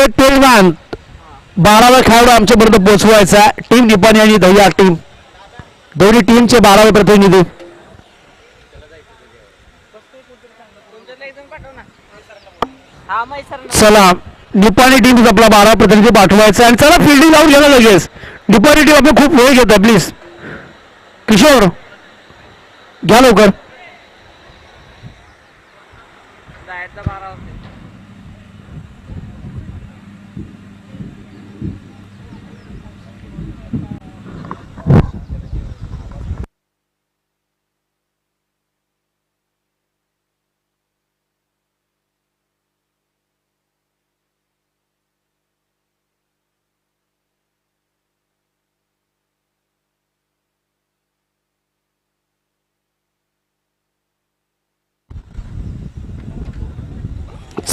एक तेलवान 12वा खेळाडू आमच्यापर्यंत पोहोचवायचा टीम निपाणी आणि दह्या टीम दोन्ही टीमचे 12वे प्रतिनिधी. चला निपाणी टीम आपला 12 प्रतिनिधी पाठवायचा आणि चला फिल्डिंग लावून घ्या लगेच. निपाणी टीम आपण खूप वेळ घेतो प्लीज. किशोर घ्या लवकर.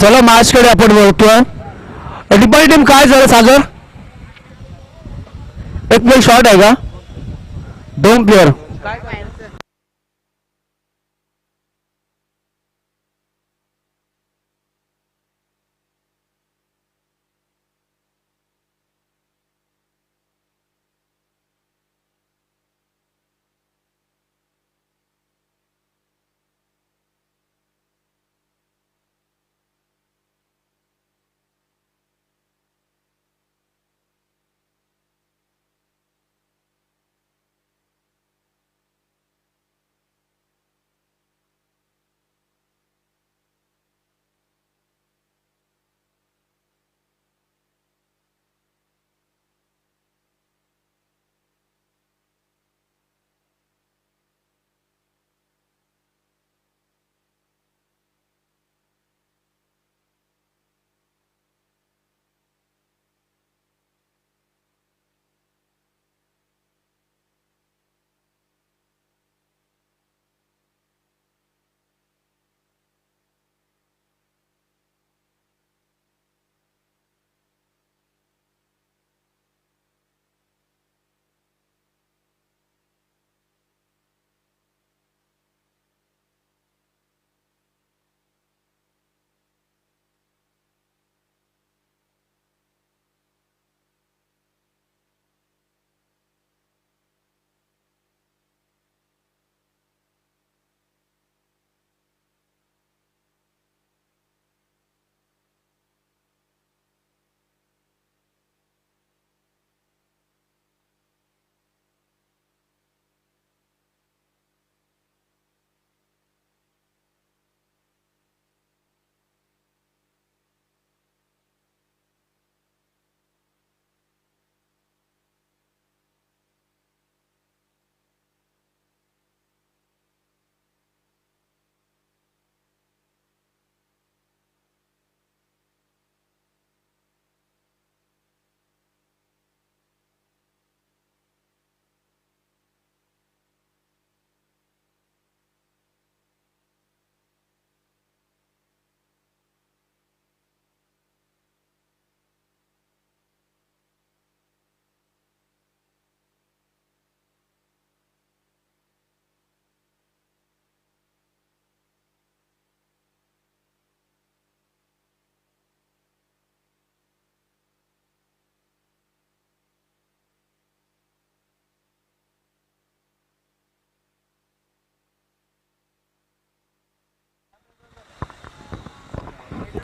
चला मॅचकडे आपण वळतोय. निपाणी टीम काय झालं सागर? एक प्लेयर शॉर्ट आहे का? 2 प्लेयर.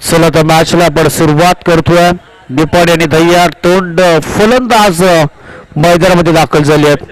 चला तर मॅचला आपण सुरुवात करतोय. निपाणी आणि दह्या तोंड फलंदाज मैदानामध्ये दाखल झाले आहेत.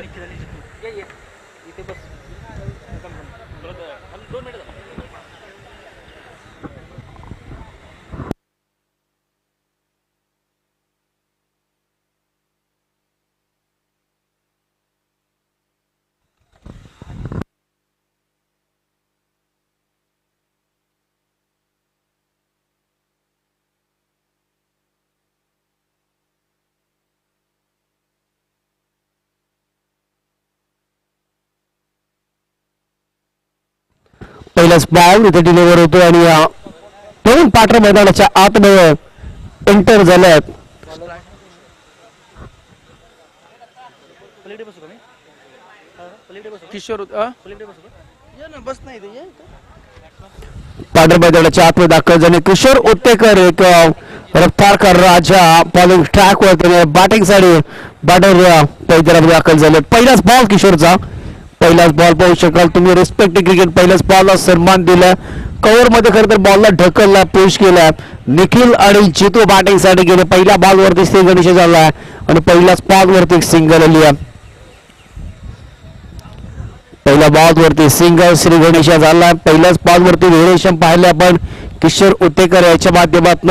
पहिलाच बॉल इथे डिलिव्हर होतो आणि दोन पाटर मैदानाच्या आतमध्ये एंटर झाल्यात. पाटर मैदानाच्या आतमध्ये दाखल झाले. किशोर उत्तेकर एक रफ्तार कर राजा बॉलिंग ट्रॅक वरती बॅटिंग साठी बॅटर पैदरामध्ये दाखल झाले. पहिलाच बॉल किशोरचा, पहिलाच बॉल पाहू शकाल तुम्ही. रिस्पेक्ट क्रिकेट पहिल्याच बॉलला सन्मान दिला, कव्हर मध्ये खरं तर बॉलला ढकलला, पुश केला. निखिल आणि जितू बॅटिंग साठी गेले. पहिल्या बॉल वरती श्री गणेश झाला आणि पहिल्याच बॉल वरती सिंगल आली आहे. पहिल्या बॉल वरती सिंगल श्री गणेश झाला. पहिल्याच बॉल वरती व्हेरिएशन पाहिले आपण किशोर उतेकर याच्या माध्यमातून.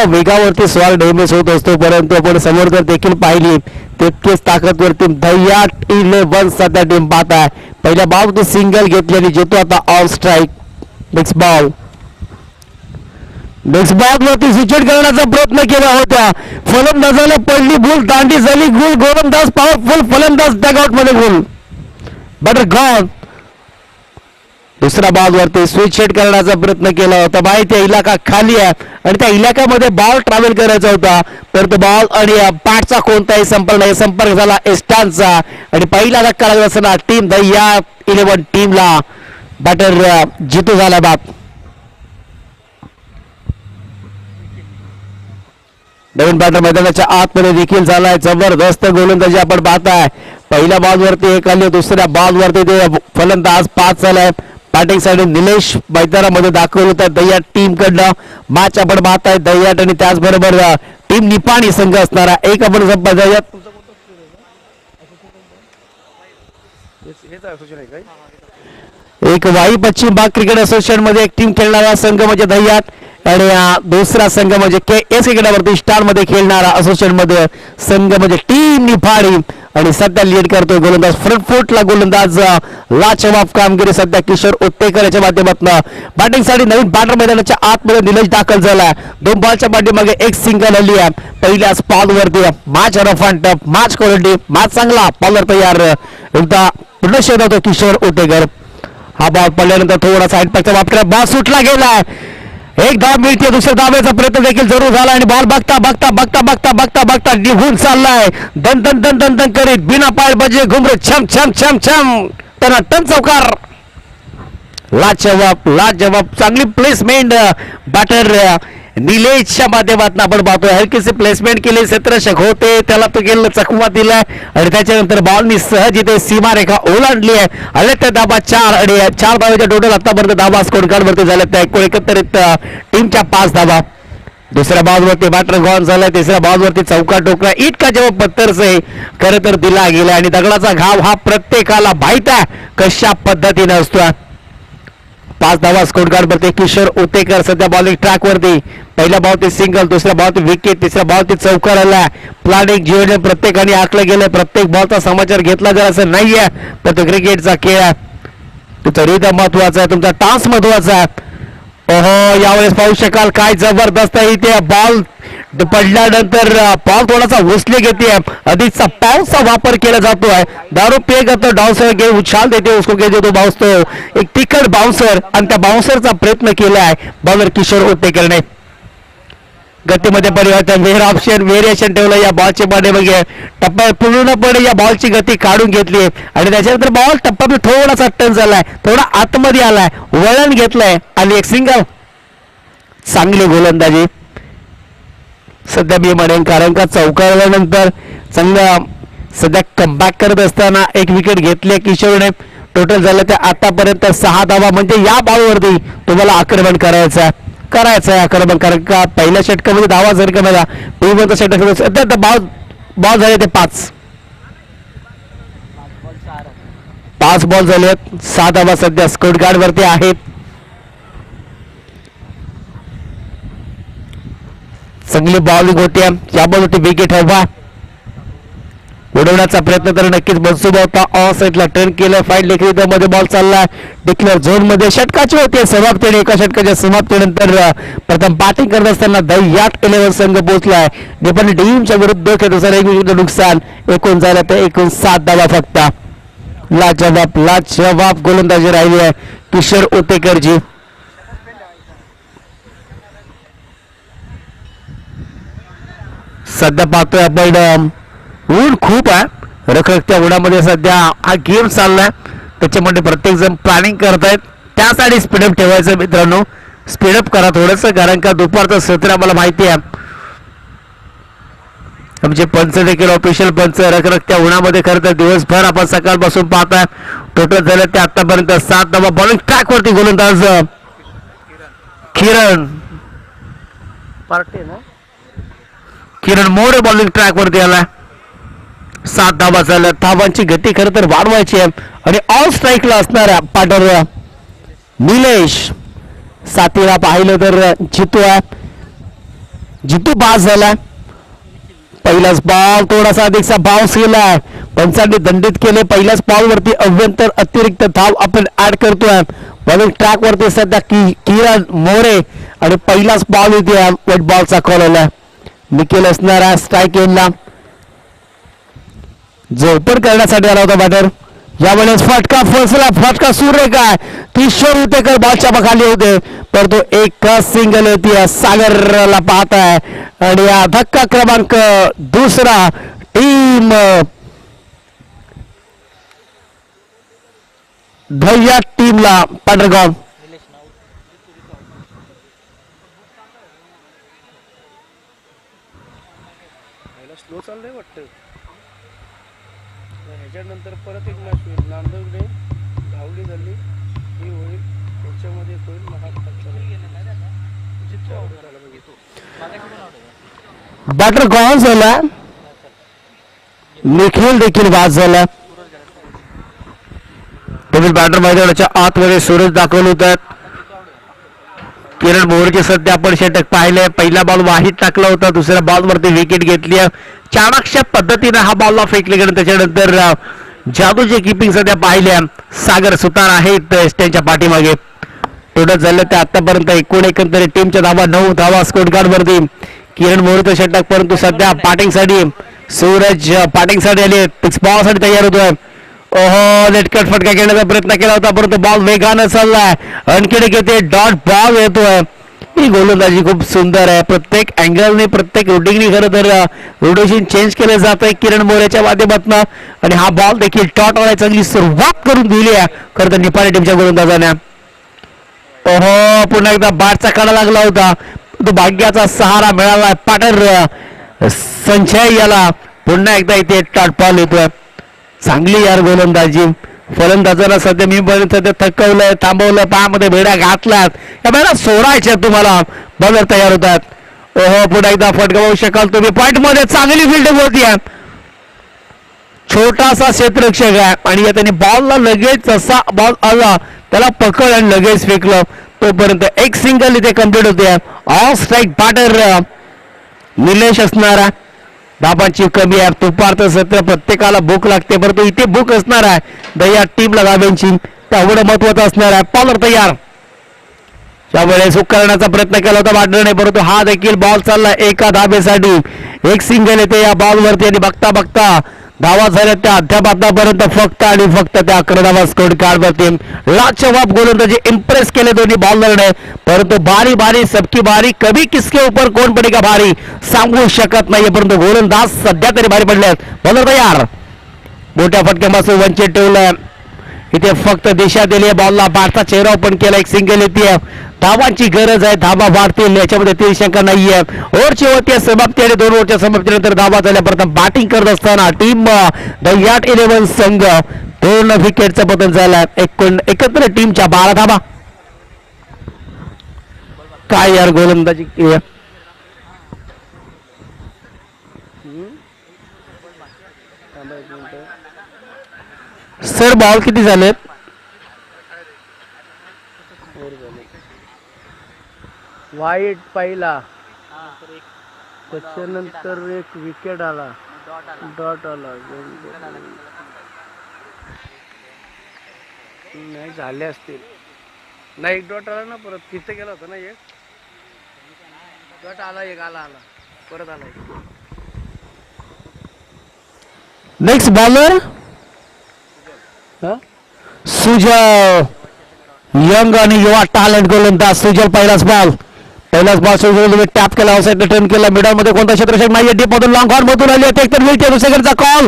वेगावरती स्वार डेमेज होत असतो, परंतु आपण समोर जर देखील पाहिली तितकेच ताकदवर टीम दह्याट 11 सध्या टीम पाहत आहे. पहिल्या बॉल सिंगल घेतली आणि जितू आता ऑल स्ट्राईक. नेक्स्ट बॉल वरती स्विचेट करण्याचा प्रयत्न केला होता, फलंदाजाला पडली भूल, दांडी झाली गुल, गोलंदाज पॉवरफुल फलंदाज डगआउट मध्ये गुल. Batter gone. दुसऱ्या बॉल वरती स्विच हिट करण्याचा प्रयत्न केला होता. माहिती आहे इलाका खाली आहे आणि त्या इलाक्यामध्ये बॉल ट्रॅव्हल करायचा होता, परंतु बॉल आणि बॅटचा कोणताही संपर्क नाही. संपर्क झाला एस्टानचा आणि पहिला धक्का लागला असताना टीम दह्या 11 टीमला बॅटर जितू झाला बाप. नवीन बॅटर मैदानाच्या आतमध्ये देखील झालाय. जबरदस्त गोलंदाजी आपण पाहताय. पहिल्या बॉल वरती एक आली, दुसऱ्या बॉल वरती ते फलंदाज 5 झालाय. बॅटिंग साठी निलेश मैदानामध्ये दाखल होत आहे दह्याट टीम कडनं. मॅच आपण पाहताय दह्याट आणि त्याचबरोबर टीम निपाणी संघ असणारा एक आपण दह्याट एक वाई पश्चिम भाग क्रिकेट असोसिएशन मध्ये एक टीम खेळणारा संघ म्हणजे दह्याट आणि दुसरा संघ म्हणजे KS क्रिकेटवरती स्टार मध्ये खेळणारा असोसिएशन मध्ये संघ म्हणजे टीम निफाडी. आणि सध्या लीड करतोय गोलंदाज फ्रंट फुटला गोलंदाज लाजवाब कामगिरी सध्या किशोर उत्तेकर याच्या माध्यमातून. बॅटिंग साठी नवीन बॅटर मैदानाच्या आतमध्ये निलेश दाखल झाला. 2 बॉलच्या पाठीमागे एक सिंगल आली आहे. पहिल्याच बॉल वरती match rough and tough, match quality, match चांगला, बॉलर तयार. एकदा पुन्हा शोधतो किशोर उत्तेकर. हा बॉल पडल्यानंतर थोडा साईड पॅकचा वापर, बॉल सुटला गेलाय. एक धाव मिळते, दुसऱ्या धावेचा प्रयत्न देखील जरूर झाला आणि बॉल बघता बघता बघता बघता बघता बघता निघून चाललाय. दन दन दन दन दन करीत बिना पाय बजे घुमरे छम छम छम छम त्यांना टन चौकार. लाजवाब लाजवाब चांगली प्लेसमेंट बॅटर निलेशच्या माध्यमातून आपण पाहतोय. हलकीचे प्लेसमेंट केले, क्षेत्ररक्षक होते त्याला तो गेला चकवा दिलाय आणि त्याच्यानंतर बॉलनी सहज इथे सीमारेखा ओलांडली आहे. आले त्या धाबा 4 आणि 4 धावाच्या टोटल आतापर्यंत धाबा स्कोर कार्ड वरती झाले त्या एकत्रित टीमच्या 5 धावा. दुसऱ्या बॉल वरती बॅटर गॉन झालाय. तिसऱ्या बॉल वरती चौका टोकला, इतका जेव्हा पत्तरचे खरं तर दिला गेला आणि दगडाचा घाव हा प्रत्येकाला माहित आहे कशा पद्धतीने असतो. 5 धावा स्कोर कार्ड वरती किशोर उत्तेकर सध्या बॉलिंग ट्रॅक वरती. पहिल्या बॉल ते सिंगल, दुसऱ्या बॉल ते विकेट, तिसऱ्या बॉल ते चौकार आला. प्लॅनिंग जीवन प्रत्येकाने आखलं गेलं. प्रत्येक बॉलचा समाचार घेतला जर असं नाहीये तर तो क्रिकेटचा खेळ आहे. तुमचा रिदम महत्वाचा आहे, तुमचा टास्क महत्वाचा आहे. ओहो यावेळेस पाहू शकाल काय जबरदस्त इथे बॉल पडल्यानंतर बॉल थोडासा उचले घेते. अधिकचा पाऊसचा वापर केला जातोय. दारू पे करतो डाउन्सर घे उछाल देते उसको के जो बाउंसतो एक तिखट बाउन्सर आणि त्या बाउन्सरचा प्रयत्न केलाय बॉलर किशोर उत्तेकरने. गतीमध्ये परिवर्तन व्हेरिएशन ठेवलं या बॉलचे मध्ये बघे टप्पा पूर्णपणे या बॉलची गती काढून घेतली आणि त्याच्यानंतर बॉल टप्पा थोडासा टर्न झालाय, थोडा आतमध्ये आलाय, वळण घेतलंय आणि एक सिंगल. चांगली गोलंदाजी सध्या मी म्हणेन, कारण का चौकारानंतर चांगला सध्या कमबॅक करत असताना एक विकेट घेतली किशोरने. टोटल झालं ते आतापर्यंत 6 धावा. म्हणजे या बॉलवरती तुम्हाला आक्रमण करायचं आहे आक्रमण, कारण का पहिल्या षटकामध्ये धावा जर का बघा पहिल्या षटक सध्या बॉल झाले ते 5 बॉल झाले, 6 धावा सध्या स्कोर कार्ड वरती आहेत. चांगली बॉलिंग होते या बॉलवरती विकेट हवा उडवण्याचा प्रयत्न तर नक्कीच मनसुबा होता. ऑफ साईडला टर्न केलं, फाईन लेखी मध्ये बॉल चालला डिक्लेअर झोन मध्ये. षटकाची होते समाप्ती, एका षटकाच्या समाप्तीनंतर प्रथम बॅटिंग करत असताना दह्याट 11 संघ पोहोचलाय. निपाणी टीमच्या विरुद्ध खेळताना एक विकेट नुकसान, एकूण झालं तर एकूण 7 धावा फक्त. लाजवाब गोलंदाजी राहिली आहे किशोर उत्तेकरजी. सध्या पाहतोय आपण ऊन खूप आहे, रखरखत्या उन्हामध्ये सध्या हा गेम चाललाय. त्याच्यामध्ये प्रत्येक जण प्लॅनिंग करतायत, त्यासाठी स्पीडअप ठेवायचं मित्रांनो. स्पीडअप करा थोडंसं, कारण का दुपारचं सत्र आम्हाला माहिती आहे. आमचे पंच देखील ऑफिशियल पंच रखरखत्या उन्हामध्ये खरं तर दिवसभर आपण सकाळपासून पाहताय. टोटल झालं ते आतापर्यंत 7 धावा. बॉलिंग ट्रॅक वरती गोलंदाज किरण मोरे बॉलिंग ट्रॅक वरती आला. 7 धावा झाल्या. धावांची गती खरं तर वाढवायची आहे आणि ऑल स्ट्राईकला असणाऱ्या पार्टनर निलेश. साथीला पाहिलं तर जितू पास झाला. पहिलाच बॉल थोडासा अधिकचा बाउन्स केलाय. पंचांनी दंडित केले. पहिल्याच बॉल वरती अभ्यंतर अतिरिक्त धाव आपण ऍड करतोय. बॉलिंग ट्रॅक वरती सध्या किरण मोरे आणि पहिलाच बॉल इथे वेट बॉलचा कॉल आला. निखिल असणारा स्ट्राईक एंडला जो ओपन करण्यासाठी आला होता बॅटर. यावेळेस फटका फसला. फटका सुरेखा. किशोर उतेकर बॉलच्या खाली होते, परंतु एक सिंगल होती. सागरला पाहताय आणि हा धक्का क्रमांक दुसरा टीम भैया टीमला पांढरगाव. स्लो चाललंय वाटतं. ह्याच्यानंतर परत एक मॅच होईल. नांदवडे धावली झाली ही होईल. त्याच्यामध्ये होईल बॅटर गॉन झाला. निखिल देखील बाद झाला. बॅटर मैदानाच्या आतमध्ये सूरज दाखवले होतात. किरण मोरेचे सध्या आपण षटक पाहिले. पहिला बॉल वाहीत टाकला होता. दुसऱ्या बॉल वरती विकेट घेतली. चाणाक्ष पद्धतीने हा बॉलला फेकले गेले. त्याच्यानंतर जादूची किपिंग सध्या पाहिल्या. सागर सुतार आहेत त्यांच्या पाठीमागे. टोटल झालं ते आतापर्यंत एकंदरीत टीमच्या धावा 9 धावा स्कोर कार्ड वरती. किरण मोरेचं षटक, परंतु सध्या बॅटिंगसाठी सूरज बॅटिंगसाठी आले. पिक्स बॉलसाठी तयार होतोय. ओहो, नेटकट फटका घेण्याचा प्रयत्न केला होता, परंतु बॉल वेगानं चाललाय. आणखी घेते डॉट बॉल येतोय. ही गोलंदाजी खूप सुंदर आहे. प्रत्येक अँगलने प्रत्येक रुटीनने खरं तर रोटेशन चेंज केलं जात आहे किरण मोरेच्या माध्यमातून. आणि हा बॉल देखील डॉट वर चांगली सुरुवात करून दिली आहे खरं तर निपाणी टीमच्या गोलंदाजाने. ओहो, पुन्हा एकदा बॅटचा कडा लागला होता, तो भाग्याचा सहारा मिळाला. पाटर संजय याला पुन्हा एकदा इथे डॉट बॉल येतोय. चांगली यार गोलंदाजी. फलंदाजाला सध्या मी सध्या थकवलंय, थांबवलं, पायामध्ये बेड्या घातल्यात. या बेड्या सोडायच्या तुम्हाला. बॉलर तयार होतात. ओहो, पुन्हा एकदा फटका होऊ शकाल तुम्ही. पॉइंट मध्ये चांगली फिल्डिंग होती. छोटासा क्षेत्ररक्षक आहे आणि या त्याने बॉलला लगेच असा बॉल आला त्याला पकड आणि लगेच फेकलं. तोपर्यंत एक सिंगल इथे कम्प्लीट होते. ऑल स्ट्राईक बॅटर निलेश असणारा. धाबांची कमी आहे. दुपारचं सत्र प्रत्येकाला भूक लागते, परंतु इथे भूक असणार आहे दया टीमला धाब्यांची. तेवढं महत्वाचं असणार आहे. बॉलर तयार. त्यावेळेस हुक करण्याचा प्रयत्न केला होता बॅटरने, परंतु हा देखील बॉल चालला एका धाबेसाठी. एक सिंगल येते या बॉल वरती आणि बघता बघता धावा झाल्या त्या अद्याप फक्त आणि फक्त त्या 11 धावा स्कोर कार्ड वरती. लाजवाब गोलंदाजी इम्प्रेस केले दोन्ही बॉलरने, परंतु बारी बारी सबकी बारी. कभी किसके ऊपर कोण पडेगा भारी सांगू शकत नाही, परंतु गोलंदाज सध्या तरी भारी पडले. बॉलर तयार. मोठ्या फटक्यापासून वंचित ठेवलं. इथे फक्त दिशा दिली बॉलला. बॅटचा चेहरा ओपन केला. एक सिंगल येते. धावांची गरज आहे. धावा वाढतील याच्यामध्ये ती शंका नाहीये. ओव्हरची होती समाप्ती आणि 2 ओव्हरच्या समाप्तीनंतर धावा झाल्या. प्रथम बॅटिंग करत असताना टीम द याट 11 संघ 2 विकेटचं पतन झालं. एकत्र टीमच्या 12 धावा. काय यार गोलंदाजी. सर बॉल किती झालेत. वाईट पहिला, त्याच्यानंतर एक विकेट आला, डॉट आला. नाही झाले असतील. नाही, एक डॉट आला ना परत. तिथे गेला होता ना एक डॉट आला. एक आला परत आला एक. नेक्स्ट बॉलर सुजल. यंग आणि युवा टॅलेंट गोलंदाज सुजल. पहिलाच बॉल सुजल टॅप केला. आउटसाइड टर्न केला. मिडल मध्ये कोणता क्षेत्ररक्षक नाहीये. डीप मधून लॉंग हॉर्न मधून आली. एकतर मिळते. सेकंडचा कॉल.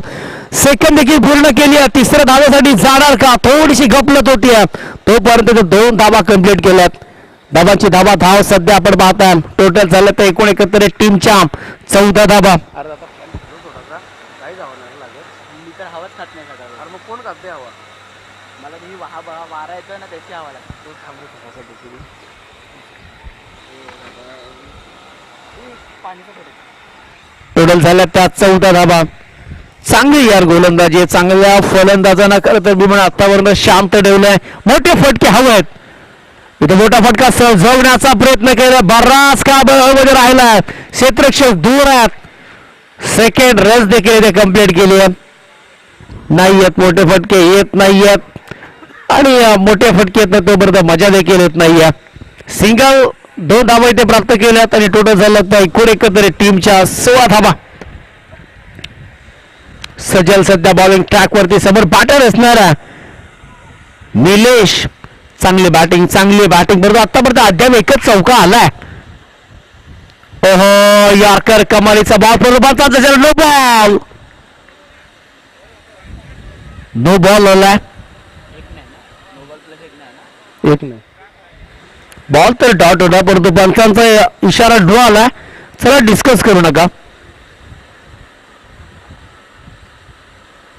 सेकंड देखील पूर्ण केली आहे. तिसऱ्या धाव्यासाठी जाणार का. थोडीशी गपलत होती. तोपर्यंत 2 धावा कंप्लीट केल्यात. धाबांची धावा धाव सध्या आपण पाहता टोटल झालं तर एकूण एकत्र टीमच्या 14 धावा. अरे आता थोडासा काही जावं नाही लागत. मी तर हवाच खात नाही सकाळी. अरे मग कोण खाते हवा? मला तुम्ही वारा येतोय ना त्याची हवा लागते. तो थांबू थोडासा देखील. पाणीचं पडेल. टोटल झाल्या त्या 14 धावा. चांगली यार गोलंदाजी, चांगल्या फलंदाजांना खरं तर मी म्हणून आतापर्यंत शांत ठेवलंय. मोठे फटके हवे आहेत. इथे मोठा फटका सजवण्याचा प्रयत्न केला, बराच का मध्ये राहिला, क्षेत्ररक्षक दूर आहेत. सेकंड रस देखील इथे कंप्लीट केली आहे. नाही येत मोठे फटके, येत नाही आहेत आणि मोठे फटके येत नाही तोपर्यंत मजा देखील येत नाहीये. सिंगल 2 धावा इथे प्राप्त केल्यात आणि टोटल झालं तर एकूण एकत्र टीमच्या 16 धावा. सजल सध्या बॉलिंग ट्रॅक वरती, समोर बॅटर असणारा निलेश. चांगली बॅटिंग बरोबर आतापर्यंत अद्याप एकच चौका आलाय. ओहो, यॉर्कर कमालीचा बॉल बरोबर, नो बॉल आलाय. एक नाही ना, नोबल प्लस एक नाही ना. एक नाही बॉल तर डॉट होता, परंतु पंचांचा इशारा ड्रॉ आला. चला डिस्कस करू नका.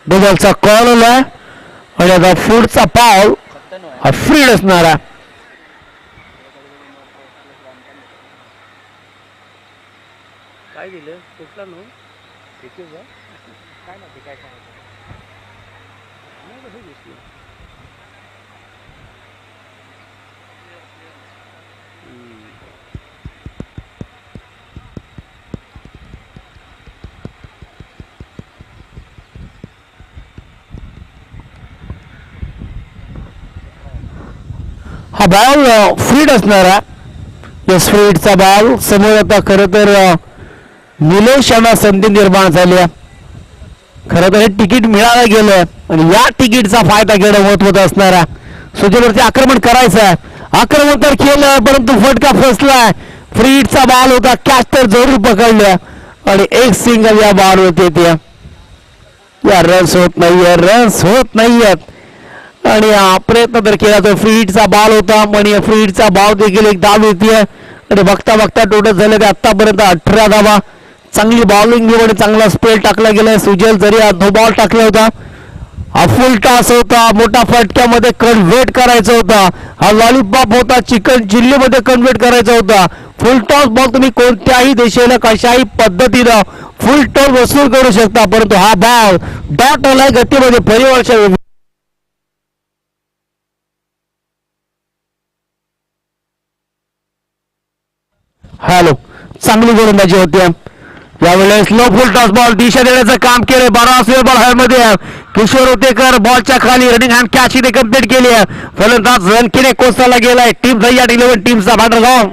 बॉलचा कॉल आलाय आणि आता पुढचा पाव 97 आहे. हा फ्रीड असणारा. काय दिलं कुठला नो त्याचे जा काय नाही ते काय सांगायचं. नाही कसं दिसलं. हा बॉल फ्रीड असणारा. यस, फ्रीडचा बॉल समोर. आता खरं तर निलेश यांना संधी निर्माण झाली आहे. खरं तर हे तिकीट मिळालं गेलं आणि या तिकीटचा फायदा घेणं महत्वाचं असणारा. सुजलवरती आक्रमण करायचं आहे. आक्रमण तर केलं परंतु फटका फसलाय. फ्रीडचा बॉल होता, कॅच तर जरूर पकडल्या आणि एक सिंगल या बॉल होते. त्या या रन्स होत नाहीयेत आणि प्रयत्न तर केला तर फ्रीडचा बॉल होता आणि फ्रीडचा बॉल देखील एक धाव येते आणि बघता बघता टोटल झाले ते आतापर्यंत 18 धावा. चांगली बॉलिंग निवड, चांगला स्पेल टाकला गेला. सुजल जरी नो बॉल टाकला होता, हा फुल टॉस होता, मोठा फटक्यामध्ये कन्व्हर्ट करायचा होता. हा लॉलीपॉप होता, चिकन चिल्लीमध्ये कन्व्हर्ट करायचा होता. फुल टॉस बॉल तुम्ही कोणत्याही दिशेला कशाही पद्धतीनं फुल टॉस वसूल करू शकता, परंतु हा बॉल डॉट आलाय गतीमध्ये परिवर्तन. हॅलो, चांगली गोलंदाजी होती यावेळेस. लो फुल टॉस बॉल दिशा देण्याचं काम केलं. 12 बॉल हॅलमध्ये किशोर उतेकर बॉलच्या खाली रनिंग हँड कॅच इथे कंप्लीट केली आहे. फलंदाज रणकिने कोसाला गेलाय. टीम दह्याट 11 टीमचा बॅटर जाऊन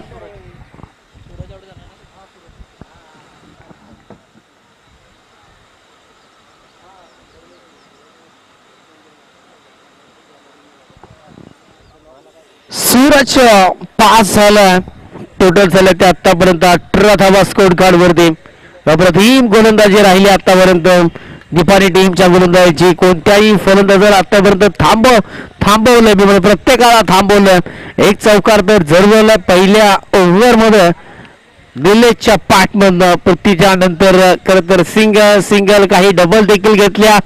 सूरज पास झाला. टोटल झालं ते आतापर्यंत 18 धावा स्कोर कार्ड वरती. अप्रतिम गोलंदाजी राहिली आतापर्यंत दीपानी टीमच्या गोलंदाजीची. कोणत्याही फलंदाजाला आतापर्यंत थांबवलंय मी प्रत्येकाला थांबवलंय. एक चौकार तर जरवलं पहिल्या ओव्हरमध्ये निलेशच्या पाठमधनं. पृथ्वीच्या नंतर खरं तर सिंगल काही डबल देखील घेतल्या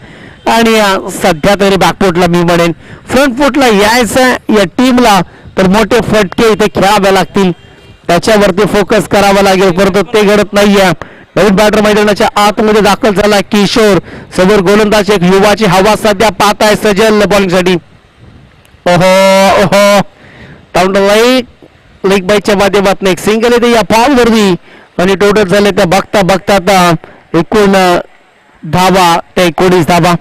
आणि सध्या तरी बॅकफुटला मी म्हणेन. फ्रंट फुटला यायचं या टीमला तर मोठे फटके इथे खेळावे लागतील, त्याच्यावरती फोकस करावा लागेल, परंतु ते घडत नाहीये. नवीन बॅटर मैदानाच्या आतमध्ये दाखल झाला किशोर. समोर गोलंदाज एक युवाची हवा सध्या पाहत आहे सजल बॉलिंगसाठी. ओहो लेग बाईच्या माध्यमातून एक सिंगल येते या बॉलवरती आणि टोटल झाले त्या बघता एकूण धावा त्या 19 धावा.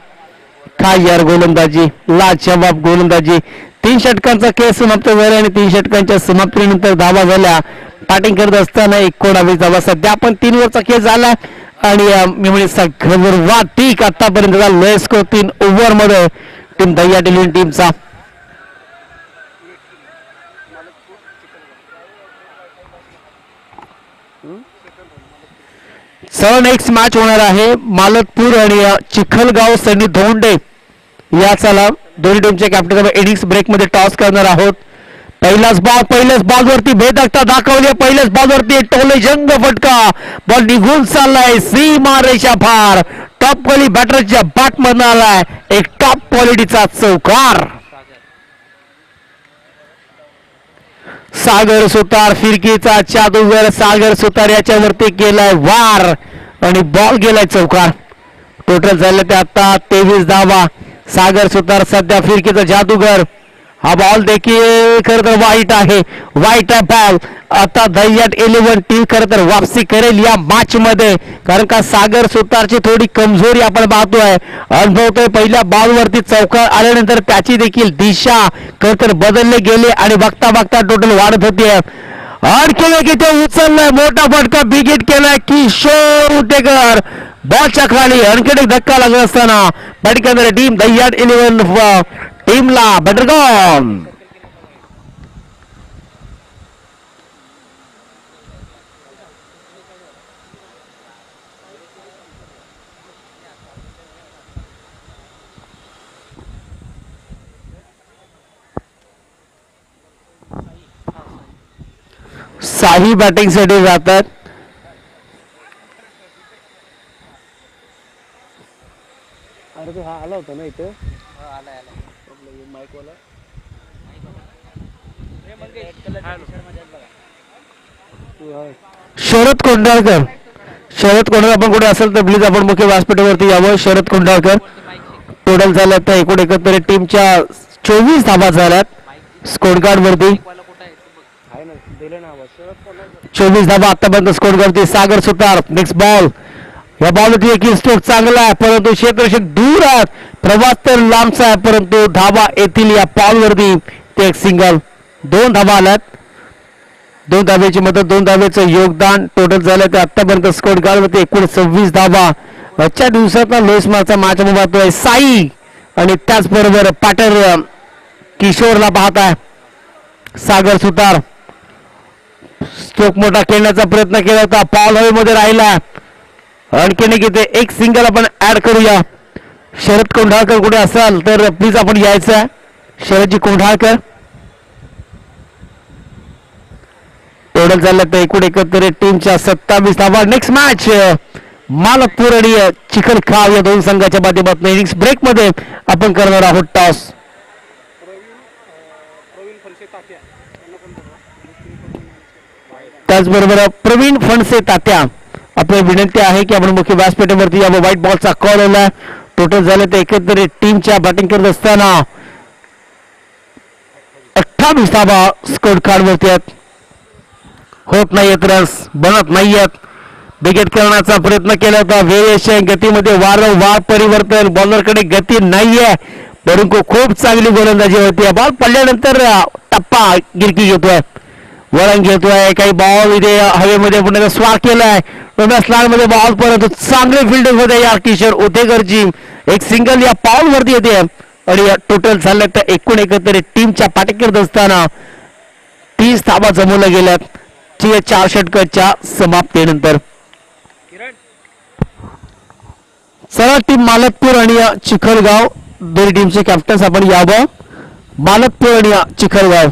काय यार गोलंदाजी, लाजवाब गोलंदाजी. 3 षटकांचा खेळ समाप्त झाला आणि 3 षटकांच्या समाप्तीनंतर धावा झाल्या. बॅटिंग करत असताना 19 धावा. सध्या आपण 3 ओव्हरचा खेळ झाला आणि मी म्हणजे सर्वात ठीक आतापर्यंत लोएस्ट स्कोर 3 ओव्हर मध्ये टीम दह्याट 11 टीमचा. नेक्स्ट मॅच होणार आहे मालतपूर आणि चिखलगाव सनी धोंडे या. चला दोन्ही टीमचे कॅप्टन इनिंग्स ब्रेक मध्ये टॉस करणार आहोत. पहिल्याच बॉल वरती भेदकता दाखवली. पहिल्याच बॉल वरती टोले जंग फटका. बॉल निघून चाललाय सीमा रेषा पार. टॉप क्वालिटी बॅटरच्या बॅट मधून आलाय एक टॉप क्वालिटीचा चौकार. सागर सुतार फिरकीचा जादूगर. सागर सुतार याच्यावरती केलाय वार आणि बॉल गेलाय चौकार. टोटल झाले ते आता 23 धावा. सागर सुतार सध्या फिरकीचा जादूगर. हा बॉल देखील खरं तर वाईट आहे. वाईट आहे बॉल. आता दह्याट 11 टीम खरं तर वापसी करेल या मॅच मध्ये, कारण का सागर सुतारची थोडी कमजोरी आपण पाहतोय, अनुभवतोय. पहिल्या बॉल वरती चौकार आल्यानंतर त्याची देखील दिशा खरं तर बदलले गेले आणि बघता बघता टोटल वाढत होती. आणखी एक इथे उचललाय मोठा फटका बिगिट केलाय किशोर उटेकर. बॉलच्या खाली आणखी एक धक्का लागला असताना पटकन टीम दह्याट 11 टीमला बॅटरगॉन. साही बॅटिंग साठी जातात. अरे तो हा आला होता ना इथे आलाय माईक वाला. शरद कोंडाळकर. शरद कोंडाळकर आपण कुठे असेल तर प्लीज आपण मुख्य व्यासपीठावरती यावं. शरद कोंडाळकर. टोटल झालं तर एकूण एकत्र टीमच्या 24 धावा झाल्यात स्कोर कार्ड वरती. आहे ना दिलं ना आवाज. शरद कोणाचं 24 धावा आतापर्यंत स्कोर करते सागर सुतार. Next ball. या बॉलवरती एक स्ट्रोक चांगला आहे परंतु क्षेत्ररक्षक दूर आहेत. प्रवास तर लांबचा आहे परंतु धावा येथील या बॉलवरती ते एक सिंगल. 2 धावा आल्यात. 2 धावेची मदत 2 धावेचं योगदान. टोटल झालं ते आतापर्यंत स्कोर कार्डवरती एकूण 26 धावा. आजच्या दिवसात लोएस्ट मार्कचा मॅच आपण पाहतोय. साई आणि त्याचबरोबर पाटर किशोरला पाहत आहे. सागर सुतार स्ट्रोक मोठा खेळण्याचा प्रयत्न केला होता. बॉल हवेमध्ये राहिला. आणखीन इथे एक सिंगल आपण ऍड करूया. शरद कोंढाळकर कुठे असाल तर प्लीज आपण यायचं आहे. शरदजी कोंढाळकर. टोटल झालं तर एकूण एकत्र टीमच्या 27 धावा. नेक्स्ट मॅच मालकपूर आणि चिखलखाव या दोन संघाच्या माध्यमातून इनिंग्स ब्रेक मध्ये आपण करणार आहोत टॉस. त्याचबरोबर प्रवीण फणसे तात्या आपली विनंती आहे की आपण मुख्य व्यासपीठावरती यावं. व्हाईट बॉलचा कॉल आला. टोटल झाले तर एकंदरीत टीमच्या बॅटिंग करत असताना 28 धावा स्कोर कार्ड वरती आहेत. होत नाहीयेत रन्स, बनत नाहीयेत. विकेट करण्याचा प्रयत्न केला होता. व्हेरिएशन गतीमध्ये वारंवार परिवर्तन. बॉलरकडे गती नाहीये परंतु खूप चांगली गोलंदाजी होती. बॉल पडल्यानंतर टप्पा गिरकी घेतोय, वळण घेतोय. काही बॉल इथे हवेमध्ये पुन्हा स्वार केलाय. स्लॅग मध्ये बॉल परंतु चांगले फिल्डिंग होते या किशोर उतेकरची. एक सिंगल या बॉल वरती येते आणि टोटल झालं तर एकूण एकत्र टीमच्या पाठी करत असताना 30 धावा जमवल्या गेल्यात 4 षटकाच्या समाप्तीनंतर. चला टीम मालकपूर आणि चिखलगाव दोन्ही टीमचे कॅप्टन्स आपण यावं. मालकपूर आणि चिखलगाव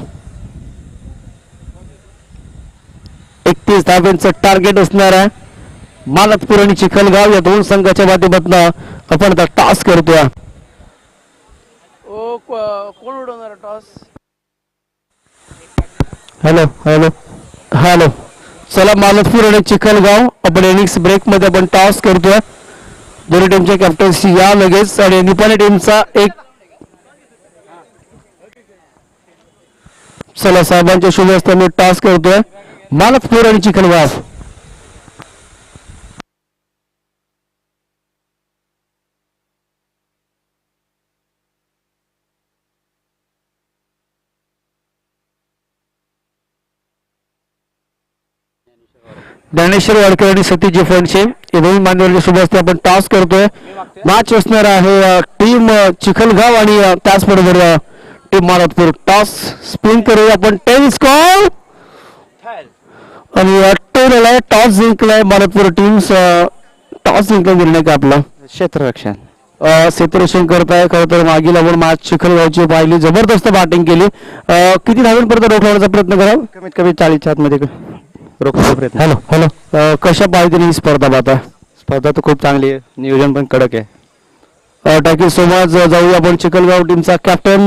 31 धावांचं टार्गेट असणार आहे. मालकपूर आणि चिखलगाव या दोन संघाच्या माध्यमातून आपण आता टॉस करतोय. कोण उडवणार टॉस? Hello hello hello. चला मालकपूर आणि चिखलगाव आपण इनिंग्स ब्रेक मध्ये आपण टॉस करतोय. दोन्ही टीमचे कॅप्टन्स या लगेच आणि निपाणी टीमचा एक. चला साहेबांच्या शुभ हस्ते मी टॉस करतोय. मालकपूर आणि चिखलगाव. ज्ञानेश्वर वाडकर आणि सतीश फणसे हे दोन्ही मान्यवरांच्या शुभ हस्ते आपण टॉस करतोय. मॅच असणार आहे टीम चिखलगाव आणि त्याचबरोबर टीम मालकपूर. टॉस स्पिन करूया आपण. 10 स्कोर आणि टोटल टॉस जिंकलाय मालकपूर टीम्स. टॉस जिंकला निर्णय का आपला क्षेत्ररक्षण. सेपरेशन करताय. खरं तर मागील आपण मॅच चिखलगावची पाहिली, जबरदस्त बॅटिंग केली. किती धावांपर्यंत रोखण्याचा प्रयत्न करा? कमीत कमी 40च्या आतमध्ये रोखण्याचा प्रयत्न. हॅलो हॅलो कशा पाहिजे ही स्पर्धा पाहता? स्पर्धा तर खूप चांगली आहे, नियोजन पण कडक आहे. Thank you so much. जाऊया आपण चिखलगाव टीमचा कॅप्टन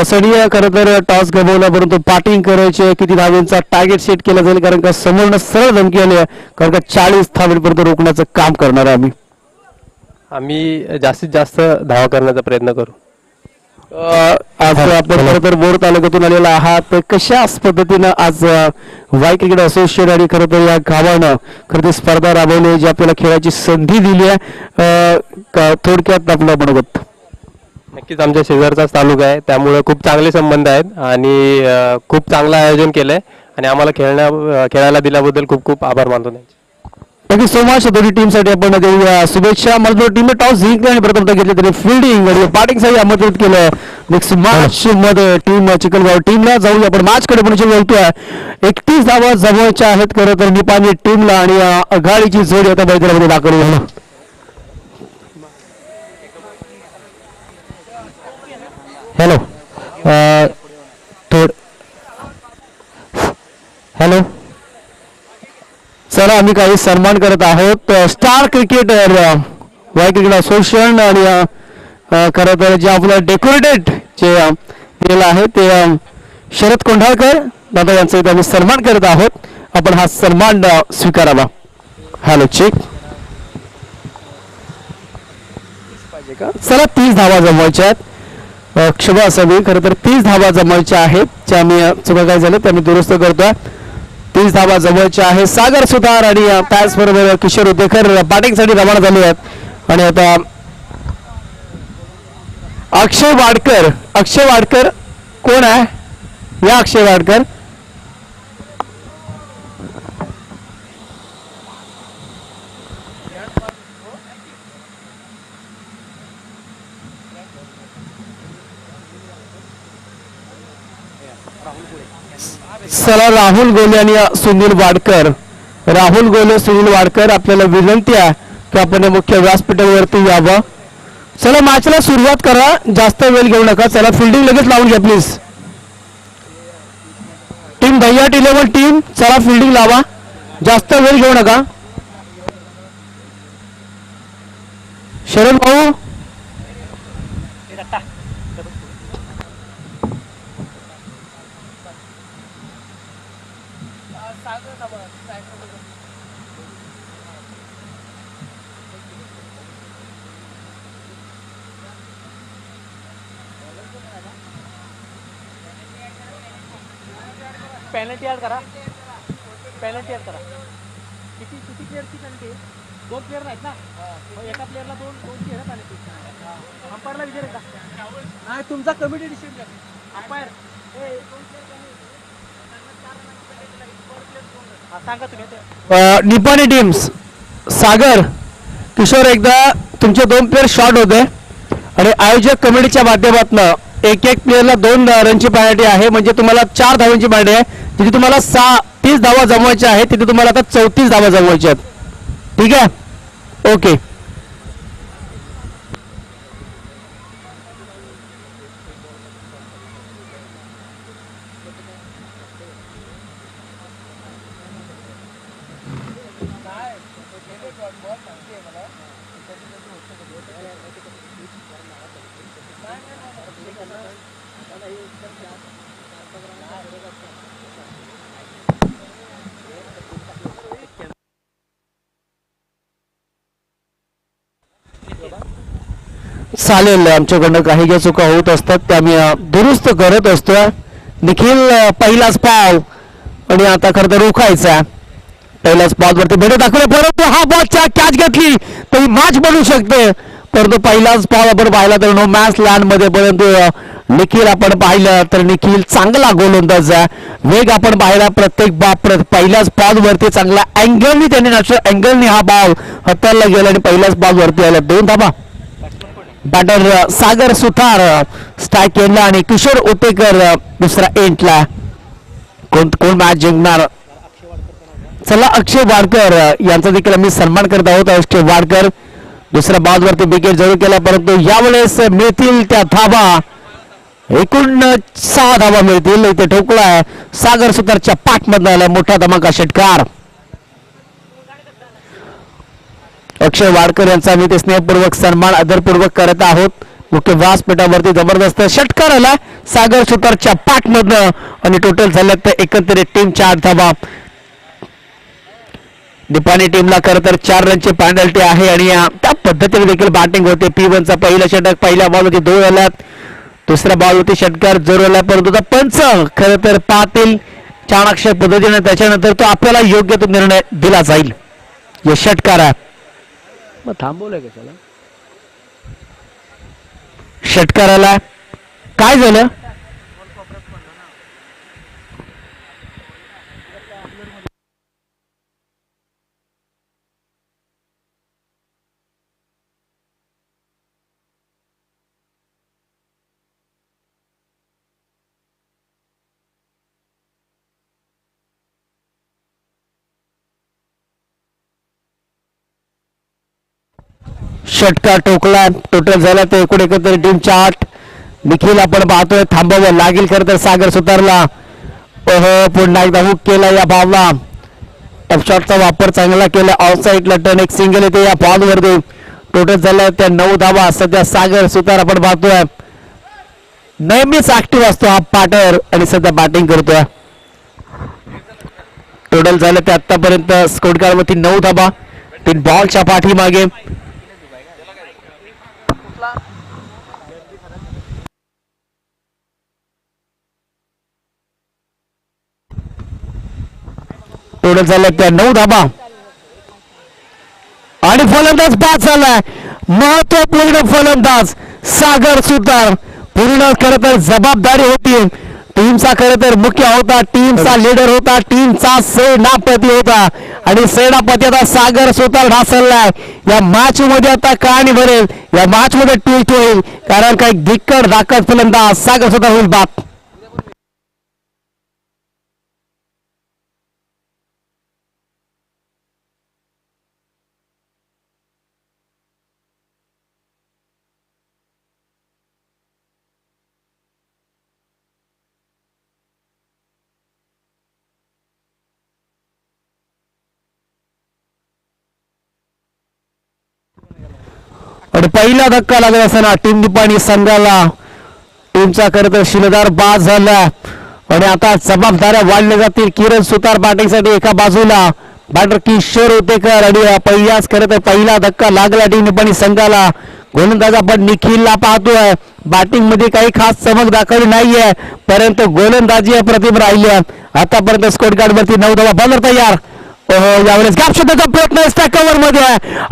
सनी. खरं तर टॉस गमावला, परंतु बॅटिंग करायची. किती धावांचा टार्गेट सेट केला जाईल? कारण का समोरनं सरळ धमकी आली आहे, कारण का 40 धावांपर्यंत रोखण्याचं काम करणार आहे आम्ही. आम्ही जास्तीत जास्त धावा करण्याचा प्रयत्न करू. आज आपण खरं तर बोर तालुक्यातून आलेला आहात, तर कशा पद्धतीनं आज वाय क्रिकेट असोसिएशन आणि खरं तर या गावानं खरं तर स्पर्धा राबवली, जी आपल्याला खेळाची संधी दिली आहे, थोडक्यात आपलं मनोगत. नक्कीच आमच्या शेजारचाच तालुका आहे, त्यामुळे खूप चांगले संबंध आहेत आणि खूप चांगलं आयोजन केलंय आणि आम्हाला खेळायला दिल्याबद्दल खूप खूप आभार मानतो त्यांचे. Thank you so much. दोन्ही टीमसाठी आपण देऊया शुभेच्छा. मला टीमने टॉस जिंकले आणि प्रथम घेतले तरी फिल्डिंग आणि बॅटिंगसाठी आमंत्रित केलं. नेक्स्ट मॅच मध्ये टीम चिखलगाव टीमला जाऊया आपण मॅचकडे पण बोलतोय. 31 धावा जमवायच्या आहेत खरं तर निपाणी टीमला आणि आघाडीची जोडी आता मैदानामध्ये दाखल झाली. हॅलो हॅलो चला, आम्ही काही सन्मान करत आहोत star cricketer Y cricket association आणि खरं तर जे आपलं डेकोरेटेड जे दिलेलं आहे ते शरद कोंढाळकर दादा यांचा इथे आम्ही सन्मान करत आहोत. आपण हा सन्मान स्वीकारावा. Hello check. चला 30 धावा जमवायच्या आहेत. क्षमा असावी, खरं तर 30 धावा जमवायच्या आहेत. ज्या आम्ही चुका काय झालं ते आम्ही दुरुस्त करतोय. 30 धावा जमवायच्या आहे. सागर सुतार आणि त्याचबरोबर किशोर उदेकर बॅटिंगसाठी रवाना झाले आहेत. आणि आता अक्षय वाडकर कोण आहे? या अक्षय वाडकर. चला, राहुल गोले आणि सुनील वाडकर आपल्याला विनंती आहे की आपण मुख्य व्यासपीठावरती यावं. चला, मॅचला सुरुवात करा, जास्त वेळ घेऊ नका. चला, फिल्डिंग लगेच लावून घ्या प्लीज. टीम भैयाट 11 टीम, चला फिल्डिंग लावा, जास्त वेळ घेऊ नका. शरण भाऊ पेनल्टी ऍड करा. किती प्लेअरची पेनल्टी? 2 प्लेअर नाहीत ना, एका प्लेअरला दोन प्लेअर पेनल्टी. अंपायरला विचार का? नाही, तुमचा कमिटी डिसिजन करा. अंपायर सांगा तुम्ही. निपाणी टीम्स सागर किशोर, एकदा तुमचे 2 प्लेअर शॉर्ट होते आणि आयोजक कमिटीच्या माध्यमातून एक प्लेअरला 2 रनची पेनल्टी आहे. म्हणजे तुम्हाला 4 धावांची पेनल्टी आहे. तिथे तुम्हाला 30 धावा जमवायच्या आहेत, तिथे तुम्हाला आता 34 धावा जमवायच्या आहेत. ठीक आहे, ओके. चालेल, आमच्याकडनं काही ज्या चुका होत असतात त्या आम्ही दुरुस्त करत असतो. निखिल पहिलाच पाव आणि आता खरं तर रोखायचा. पहिल्याच पाववरती भेट दाखवले, परंतु हा बॉलच्या कॅच घेतली तर मॅच बनू शकते. परंतु पहिलाच पाव आपण पाहिला तर नो मॅच लँड मध्ये. परंतु निखिल आपण पाहिलं तर निखिल चांगला गोलंदाज आहे. वेग आपण पाहिला प्रत्येक पहिल्याच पाव वरती चांगला अँगलनी त्यांनी नॅचरल अँगलनी हा बॉल हाताळला गेला आणि पहिल्याच पाव वरती आला. 2 धावा. बॅटर सागर सुतार स्ट्राईक केला आणि किशोर उतेकर दुसरा एंटला. कोण मॅच जिंकणार? चला, अक्षय वाडकर यांचा देखील आम्ही सन्मान करत आहोत. अक्षय वाडकर दुसऱ्या बॉलवरती विकेट जरूर केला, परंतु यावेळेस मिळतील त्या धावा. एकूण 6 धावा मिळतील. इथे ठोकलाय सागर सुतारच्या पाठमधला आला मोठा धमाका षटकार. अक्षय वाडकर यांचा आम्ही ते स्नेहपूर्वक सन्मान आदरपूर्वक करत आहोत. मुख्य व्यासपीठावरती जबरदस्त षटकार आला सागर सुतारच्या पाठमधनं आणि टोटल झाल्यात एकंदरीत टीम 4 धावा. निपाणी टीमला खरं तर 4 रनची पेनल्टी आहे आणि त्या पद्धतीने देखील बॅटिंग होते. P1चा पहिला षटक पहिल्या बॉलवरती 2 आल्यात, दुसऱ्या बॉलवरती षटकार जरूर आला, परंतु पंच खरं तर पाहतील चाणाक्ष पद्धतीने, त्याच्यानंतर तो आपल्याला योग्य तो निर्णय दिला जाईल. हे षटकार आहे. मग थांबवलंय कशाला? षटकाराला काय झालं? षटकार टोकला. टोटल झाला ते एकूण एकत्र टीम 8. निखिल आपण पाहतोय थांबावं लागेल खरं तर सागर सुतारला. पुन्हा एकदा हुक केला या बॉलला. टफ शॉटचा वापर चांगला केला. ऑफसाईडला टर्न एक सिंगल येते या बॉलवरती. टोटल झाला त्या 9 धावा. सध्या सागर सुतार आपण पाहतोय नेहमीच ऍक्टिव्ह असतो हा पाटर आणि सध्या बॅटिंग करतोय. टोटल झालं ते आतापर्यंत स्कोर कार्ड मध्ये 9 धावा 3 बॉलच्या पाठीमागे. टोटल झालं त्या 9 धावा आणि फलंदाज बाद झालाय. महत्वपूर्ण फलंदाज सागर सुतार. पूर्ण खरं तर जबाबदारी होती. टीमचा खरं तर मुख्य होता, टीमचा लीडर होता, टीमचा सेनापती होता आणि सेनापती आता सागर सुतार ढासळलाय. या मॅच मध्ये आता कहाणी भरेल, या मॅच मध्ये ट्विट होईल, कारण काही दिक्कत दाखल फलंदाज सागर सुतार होईल बाद. आणि पहिला धक्का लागला असताना टीम निपाणी संघाला टीमचा खरं तर शिलेदार बाद झाला आणि आता जबाबदाऱ्या वाढल्या जातील. किरण सुतार बॅटिंगसाठी एका बाजूला, बॅटर किशोर होतेकर आणि पहिल्याच खरं तर पहिला धक्का लागला टीम निपाणी संघाला. गोलंदाज आपण निखिलला पाहतोय. बॅटिंग मध्ये काही खास चमक दाखवली नाहीये, परंतु गोलंदाजी अप्रतिम राहिली. आतापर्यंत स्कोर कार्ड वरती 9 धावा. बॉलर तयार. यावेळेस गॅप शोधण्याचा प्रयत्न असता कव्हर मध्ये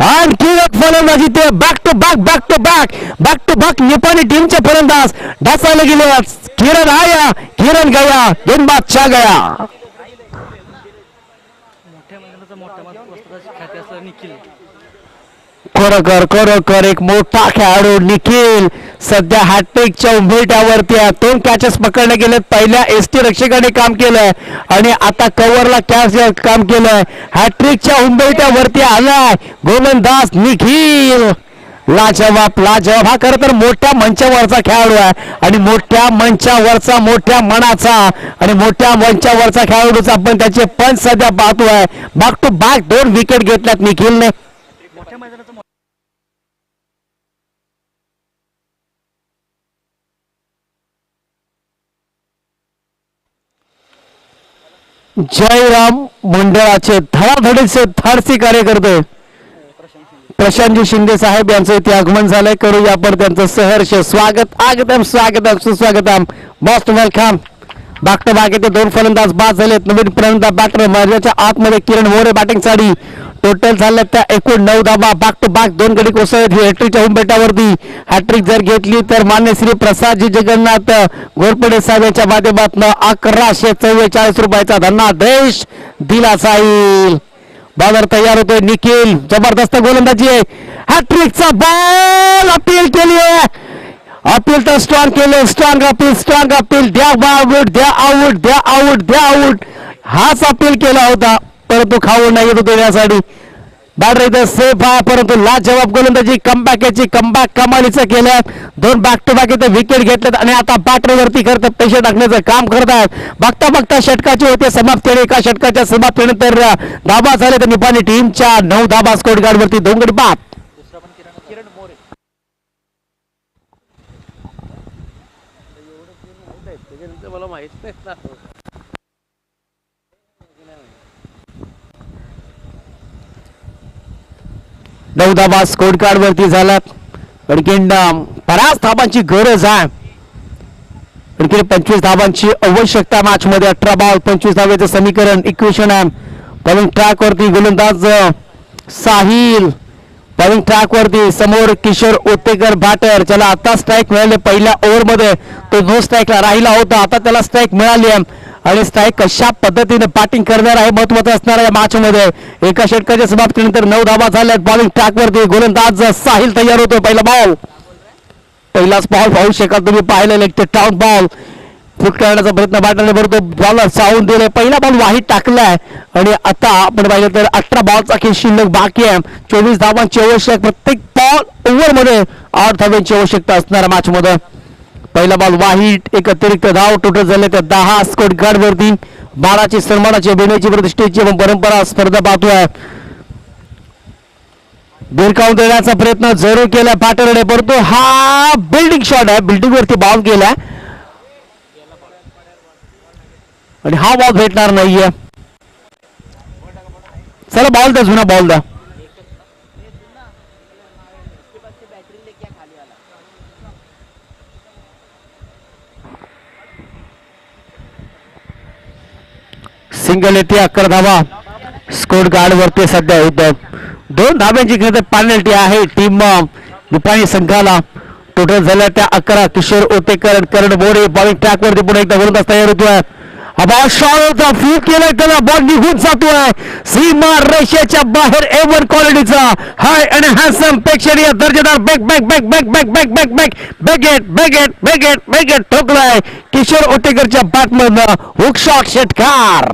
आणखी एक फलंदाजी ते बॅक टू बॅक निपाणी टीमचे फलंदाज ढासायला गेले. किरण आया, किरण गया, गेंदबाज गया. खरोखर एक मोठा खेळाडू निखिल सध्या हॅट्रिकच्या उंबरठ्यावरती आहे. 2 कॅचेस पकडले गेलेत. पहिल्या एसटी रक्षकाने काम केलंय आणि आता कव्हरला कॅच काम केलंय. हॅट्रिकच्या उंबरठ्यावरती आलाय गोलंदाज निखिल. लाजवाब हा खरं तर मोठ्या मंचावरचा खेळाडू आहे आणि मोठ्या मंचावरचा, मोठ्या मनाचा आणि मोठ्या मंचावरचा खेळाडूचा आपण त्याचे पंच सध्या पाहतोय. बॅक टू बॅक 2 विकेट घेतल्यात निखिलने. जयराम मंडळाचे धडाधडीचे धाडसी कार्यकर्ते प्रशांतजी शिंदे साहेब यांचं इथे आगमन झालंय. करूया आपण त्यांचं सहर्ष स्वागत. स्वागतम सुस्वागतम. Most welcome. Back to back येथे 2 फलंदाज बाद झालेत. नवीन फलंदाज बॅटर माझ्याच्या आतमध्ये किरण मोरे बॅटिंग साठी. टोटल झाले त्या एकूण 9 धावा. बॅक टू बॅक 2 गडी कोसळत हॅट्रिकच्या उंबरठ्यावरती. हॅट्रिक जर घेतली तर मान्य श्री प्रसादजी जगन्नाथ घोरपडे साहेबांच्या माध्यमातून 1144 रुपयाचा धनादेश दिला जाईल. बॉलर तयार होतोय निखिल. जबरदस्त गोलंदाजी आहे. हॅट्रिकचा बॉल अपील केली आहे. अपील तर स्ट्रॉंग केले. Strong appeal. द्या आउट. हाच अपील केला होता, परंतु खाऊ नाही येतो देण्यासाठी. बॅटर इथं सेफ आहे, परंतु लाजवाब गोलंदाजी कमबॅक याची कमबॅक कमालीचं केलं. 2 बॅक टू बॅक इथं विकेट घेतल्यात आणि आता बॅटरवरती करत पैसे टाकण्याचं काम करतात. बघता बघता षटकाची होते समाप्ती आणि एका षटकाच्या समाप्तीनंतर धाबा झाले तर निपाणी टीमच्या 9 धाबा स्कोर कार्ड वरती 2 गडी बाद. किरण मोरे त्याच्यानंतर मला माहित नाही ना. 9 धाबा स्कोर कार्ड वरती झाल्यात. आणखीन 5 धाबांची गरज आहे. आणखी 25 धाबांची आवश्यकता मॅच मध्ये. 18 बॉल 25 धाब्याचं समीकरण इक्वेशन आहे. बॉलिंग ट्रॅक वरती गोलंदाज साहिल, बॉलिंग ट्रॅक वरती समोर किशोर ओतेकर बॅटर, ज्याला आता स्ट्राईक मिळाले पहिल्या ओव्हर मध्ये. तो नो स्ट्राईकला राहिला होता, आता त्याला स्ट्राईक मिळाली आहे आणि स्ट्राईक कशा पद्धतीने बॅटिंग करणार आहे महत्वाचं असणार या मॅच मध्ये. एका षटकाच्या समाप्तीनंतर 9 धाबा झाल्यात. बॉलिंग ट्रॅक वरती गोलंदाज साहिल तयार होतो. पहिला बॉल, पहिलाच बॉल पाहू शकाल तुम्ही, पाहिलेलं एक टाउन बॉल फुट करण्याचा प्रयत्न बॅटरने करतो. बॉलर चावून दिले, पहिला बॉल वाहीत टाकलाय आणि आता आपण पाहिलं तर 18 बॉलचा खेळ शिल्लक बाकी आहे. 24 धावांची आवश्यक, प्रत्येक बॉल ओव्हर मध्ये 8 धावांची आवश्यकता असणाऱ्या मॅच मध्ये. पहिला बॉल वाहीट, एक अतिरिक्त धाव, टोटल झाले त्या 10 स्कोर कार्ड वरती. 12ची सन्मानाची अभिनयाची प्रतिष्ठेची परंपरा स्पर्धा पाहतोय. बिरकावून देण्याचा प्रयत्न जरूर केला बॅटरने, परंतु हा बिल्डिंग शॉट आहे, बिल्डिंग वरती बॉल गेला आणि हा बॉल भेटणार नाहीये. चला बॉल द्या, जुना बॉल द्या. सिंगल येते, 11 धावा स्कोर कार्ड वरती सध्या होतं. 2 धाब्यांची खेळ पेनल्टी आहे टीम निपाणी संघाला. टोटल झाल्या त्या 11. किशोर ओतेकर, करण मोरे बॉलिंग ट्रॅक वरती पुढे एकदा गोलंदाज तयार होतोय. हा शॉटचा फूक केलाय, त्याला बॉल निघून जातोय सीमा रेषेच्या बाहेर. एव्हन क्वालिटीचा हाय आणि हँडसम प्रेक्षणीय दर्जेदार back back back back back back back back बॅगेट बॅगेट बॅगेट बॅगेट ठोकलाय किशोर ओटेकरच्या बॅटमधनं. हुक शॉट षटकार.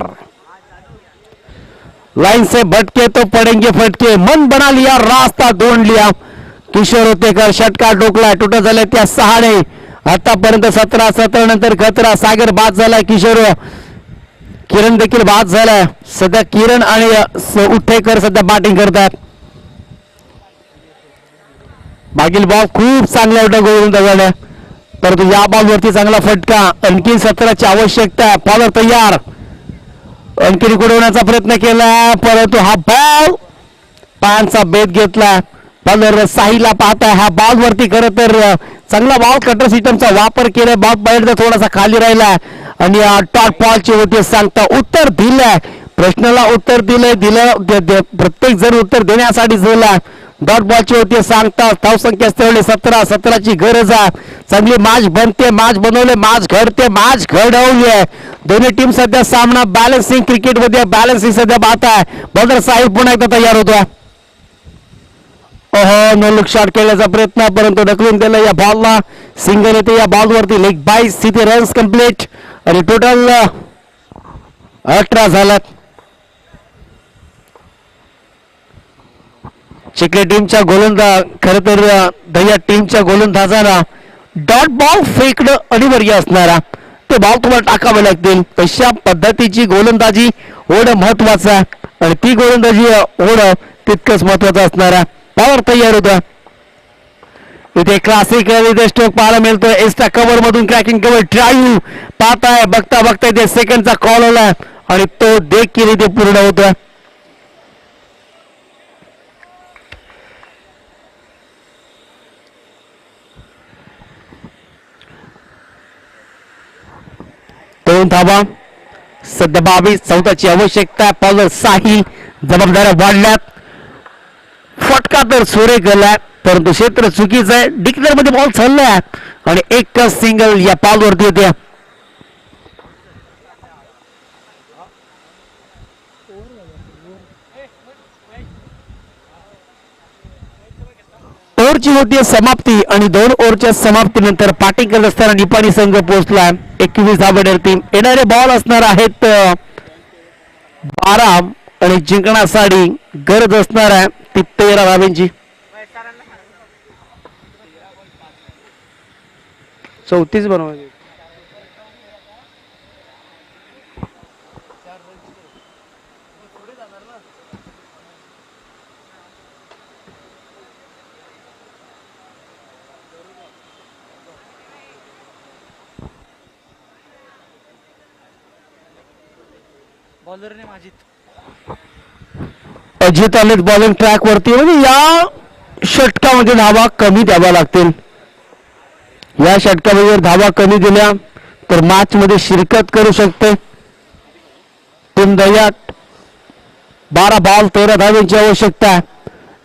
लाइन से भटके तो पडेंगे फटके, मन बना लिया रास्ता ढूंढ लिया. किशोर ओतेकर षटकार ठोकलाय. टोटल झाले त्या 6 आतापर्यंत 17 नंतर 17. सागर बाद झालाय, किरण देखील बाद झालाय. सध्या किरण आणि उठेकर सध्या बॅटिंग करतात. मागील बॉल खूप चांगला होता गोलंदाजाला, परंतु या बॉल वरती चांगला फटका. आणखी 17ची आवश्यकता आहे. बॉलर तयार, आणखी उडवण्याचा प्रयत्न केला, परंतु हा बॉल पायांचा बेत घेतला. बॉलर साहिलला पाहताय, हा बॉल वरती खरं तर चांगला बॉल कटर सिस्टमचा वापर केलाय. बॉल बाहेर थोडासा खाली राहिला आणि टॉप बॉलची होती सांगता उत्तर दिलंय. प्रश्नाला उत्तर दिलं प्रत्येक जण उत्तर देण्यासाठी दिला. डॉट बॉलची होती सांगता. धाव संख्या स्थळली 17. 17ची गरज आहे. चांगली मॅच बनते, मॅच बनवले, मॅच घडते, मॅच घडवली आहे. दोन्ही टीम सध्या सामना बॅलन्सिंग क्रिकेट मध्ये बॅलन्सिंग सध्या पाहत आहे. बॉलर साहिल पुन्हा एकदा तयार होतोय. नो लुक शॉट केल्याचा प्रयत्न, परंतु ढकलून दिलं या बॉलला. सिंगल येते या बॉल वरती. लेग बाय तिथे रन्स कम्प्लीट आणि टोटल 18 झाल्यात. चिखली टीमच्या गोलंदाज खर तर दह्या टीमच्या गोलंदाजांना डॉट बॉल फेकणं अनिवार्य असणारा, ते बॉल तुम्हाला टाकावे लागतील. तशा पद्धतीची गोलंदाजी होणं महत्वाचं आहे आणि ती गोलंदाजी होणं तितकंच महत्वाचं असणारा. बॉलर तयार होता. इथे क्लासिक इथे स्ट्रोक पाहायला मिळतोय. एक्स्ट्रा कव्हर मधून क्रॅकिंग कव्हर ड्राईव्ह पाहताय. बघता बघता इथे सेकंडचा कॉल आला आणि तो देखील इथे पूर्ण होतोय. दोन धावा सध्या 22. 14ची आवश्यकता. बॉलर साहिल जबाबदाऱ्या वाढल्यात. फटका तर सुरेख गेलाय, परंतु क्षेत्र चुकीचं आहे. डिक्लेअर मध्ये बॉल चाललाय आणि एकच सिंगल या बॉल वरती होत्या. ओव्हरची होती समाप्ती आणि 2 ओव्हरच्या समाप्तीनंतर बॅटिंग करत असताना निपाणी संघ पोहोचला 21 धाब्यावरती. येणारे बॉल असणार आहेत 12 आणि जिंकण्यासाठी गरज असणार आहे ती 13 धाब्यांची. 34 बनवायची. बॉलरने माझी अजित आलेत बॉलिंग ट्रॅक वरती. म्हणजे या षटकामध्ये धावा कमी द्याव्या लागतील. या षटकामध्ये जर धावा कमी दिल्या तर मॅच मध्ये शिरकत करू शकते टीम दह्याट. 12 बॉल 13 धाव्यांची आवश्यकता आहे.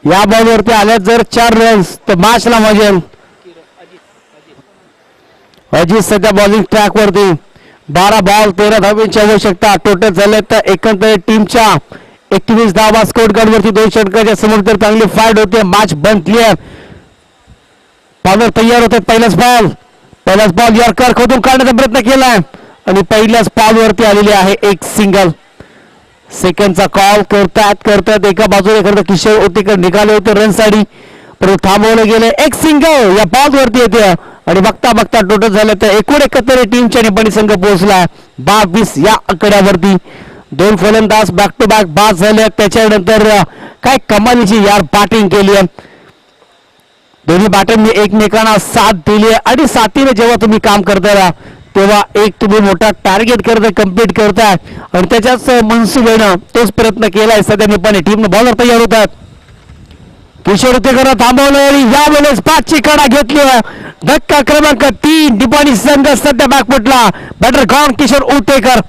या बॉलवरती आल्या जर 4 रन्स तर मॅचला मजा येईल. अजित सध्या बॉलिंग ट्रॅक वरती. 12 बॉल 13 धाव्यांची आवश्यकता. टोटल झाले तर एकंदरीत टीमच्या 21 धावा स्कोर कार्ड वरती. 2 षटकाच्या समोर तर चांगली फाईट होते. मॅच बंद क्लिअर. बॉलर तयार होते. पहिलाच बॉल यॉर्कर खोदून काढण्याचा प्रयत्न केलाय आणि पहिल्याच बॉल वरती आलेली आहे एक सिंगल. सेकंडचा कॉल करतात एका बाजूने करतात. किशोर ओतेकर निघाले होते रनसाठी परंतु थांबवलं गेलं. एक सिंगल या बॉल वरती येते आणि बघता टोटल झालं तर एकूण 71 टीमच्या निपाणी संघ पोहोचला 22 या आकड्यावरती. 2 फलंदाज बॅक टू बॅक बाद झाले. त्याच्यानंतर काय कमालीची यार बॅटिंग केली आहे. दोन्ही बॅटरनी एकमेकांना साथ दिली आहे आणि साथीने जेव्हा तुम्ही काम करता तेव्हा एक तुम्ही मोठा टार्गेट करताय कम्प्लीट करताय आणि त्याच्याच मनसुबेनं तोच प्रयत्न केलाय. सध्या निपाणी टीमनं बॉलर तयार होतात. किशोर उतेकर थांबवलं आणि यावेळेस 5ची कडा घेतली. धक्का क्रमांक 3 निपाणी संघ सध्या बॅकफुटला. Batter gone Kishor Utekar.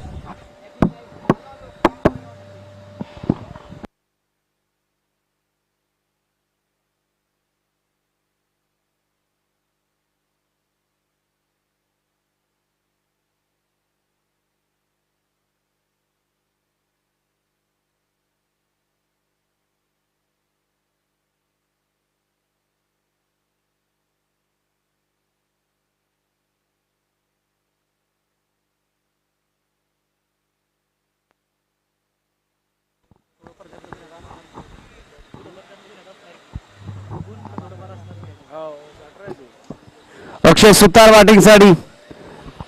अक्षय सुतार बॅटिंगसाठी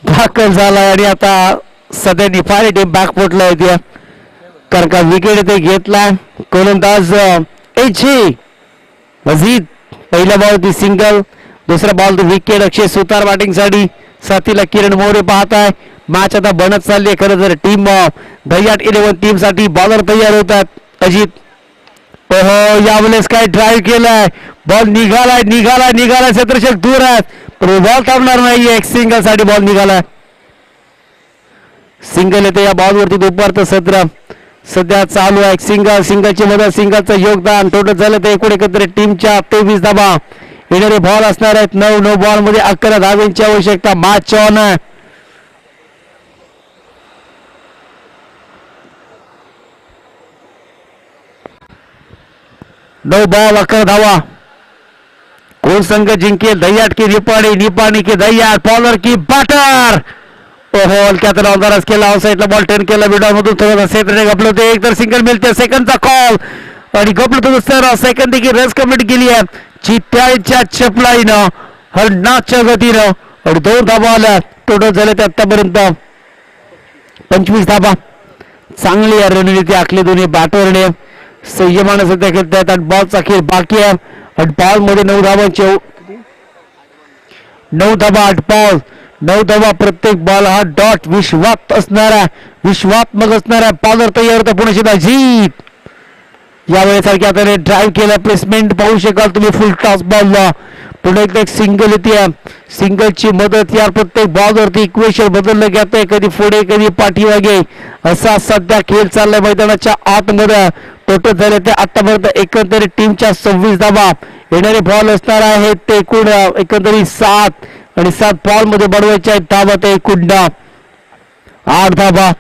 दाखल झाला आणि आता सध्या निपाणी टीम बॅकफुटला येते कारण का विकेट इथे घेतला. गोलंदाज मजीद पहिल्या बॉल सिंगल. दुसरा बॉल विकेट. अक्षय सुतार बॅटिंगसाठी. साथीला किरण मोरे पाहत आहे. मॅच आता बनत चालली आहे. खरं तर टीम दह्याट 11 टीम साठी बॉलर तयार होतात. अजित ओहो यावेळेस काय ड्राईव्ह केलाय. बॉल निघालाय क्षेत्ररक्षक दूर आहेत पण बॉल थांबणार नाहीये. एक सिंगल साठी बॉल निघालाय. सिंगल येते या बॉल वरती. दुपारचं सत्र सध्या चालू आहे. सिंगलची मदत सिंगलचं योगदान. टोटल झालं तर एकूण एकत्र टीमच्या 23 धावा. येणारे बॉल असणार आहेत 9 बॉल मध्ये 11 धाव्यांची आवश्यकता. मॅच ऑन आहे. 9 बॉल 11 धावा. कोण संघ जिंकेल? दह्याट की निपाणी की दह्याट. बॉलर की बॅटर. ओहो हलक्यात अंदाज केला. ऑफसाईडला बॉल टर्न केला. विडामधून थोडा सेकंड गपलं होते. एक तर सिंगल मिळते. सेकंडचा कॉल आणि गपलं होतं सर. सेकंड देखील रस कम्प्लीट केली आहे. चित्त्याच्या चपलाईनं हरणाच्या गतीनं आणि 2 धावा आल्या. टोटल झाले ते आतापर्यंत 25 धावा. चांगली रणनीती आखली दोन्ही बॅटरने. संयमाने सध्या खेळतात आणि बॉलचा खेळ बाकी आहे. 8 बॉल मध्ये 9 धावांचे 9 धावा 8 बॉल 9 धावा. प्रत्येक बॉल हा डॉट विश्वात्मक असणारा बॉलर तयार होता. पुणे अजित यावेळेसारखी आता ड्राईव्ह केला. प्लेसमेंट पाहू शकाल तुम्ही. फुल टॉस बॉलला पुन्हा एकदा एक सिंगल येते. सिंगलची मदत या प्रत्येक बॉलवरती इक्वेशन बदललं जातंय. कधी पुढे कधी पाठीमागे असा सध्या खेळ चाललाय मैदानाच्या आतमध्ये. टोटल झाले ते आतापर्यंत एकंदरीत टीमच्या 26 धावा. येणारे बॉल असणार आहेत ते एकूण एकंदरीत 7 आणि 7 बॉल मध्ये बनवायचे आहेत धावा. ते एकूण 8 धावा.